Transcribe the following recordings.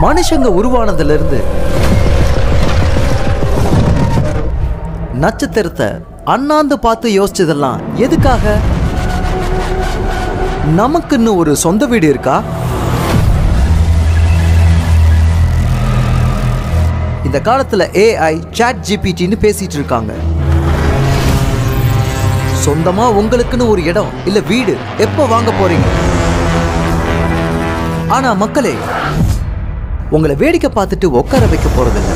மனுஷங்க உருவானதுல இருந்து நட்சத்திரத்தை அண்ணாந்து பார்த்து யோசிச்சதெல்லாம் எதுக்காக? நமக்குன்னு ஒரு சொந்த வீடு இருக்கா? இந்த காலத்துல AI ChatGPTன்னு பேசிட்டு இருக்காங்க. சொந்தமா உங்களுக்குன்னு ஒரு இடம் இல்ல வீடு எப்ப வாங்க போறீங்க? ஆனா மக்களே, உங்களை வேடிக்கை பார்த்துட்டு உட்கார வைக்க போறதில்ல.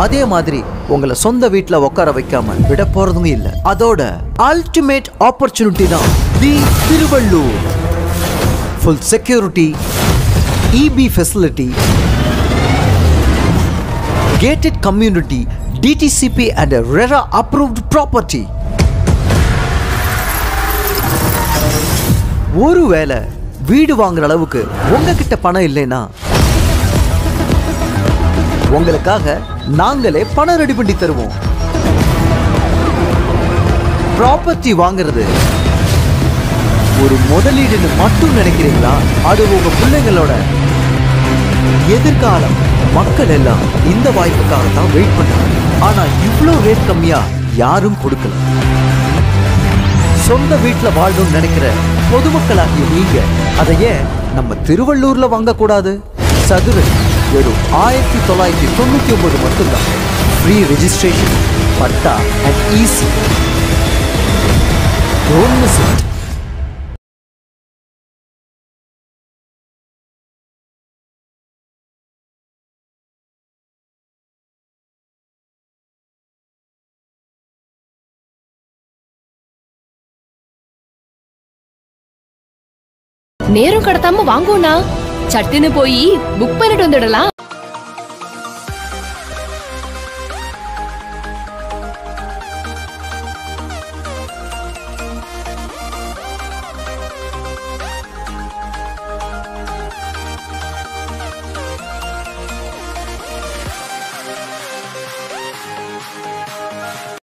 அதே மாதிரி உங்களை சொந்த வீட்டுல உட்கார வைக்காம விட போறதும் இல்ல. அதோட அல்டிமேட் ஆப்பர்ச்சுனிட்டி தான் the Thiruvallur. Full security, EB facility, gated community, DTCP and a RERA approved property. ஒருவேளை வீடு வாங்குற அளவுக்கு உங்ககிட்ட பணம் இல்லைன்னா உங்களுக்காக நாங்களே பணம் ரெடி பண்ணி தருவோம். ப்ராப்பர்ட்டி வாங்குறது ஒரு முதலீடுன்னு மட்டும் நினைக்கிறீங்களா? அது உங்க பிள்ளைங்களோட எதிர்காலம். மக்கள் எல்லாம் இந்த வாய்ப்புக்காக தான் வெயிட் பண்றாங்க. ஆனா இவ்வளோ ரேட் கம்மியா யாரும் கொடுக்கல. சொந்த வீட்டுல வாழணும்னு நினைக்கிற பொதுமக்களாகிய நீங்க அதை ஏன் நம்ம திருவள்ளூர்ல வாங்கக்கூடாது? சதுர வெறும் 1999 மட்டும்தான். Free registration, patta and easy. Don't miss it. நேரம் கடத்தாம வாங்குவோனா, சட்டுன்னு போய் புக் பண்ணிட்டு வந்துடலாம்.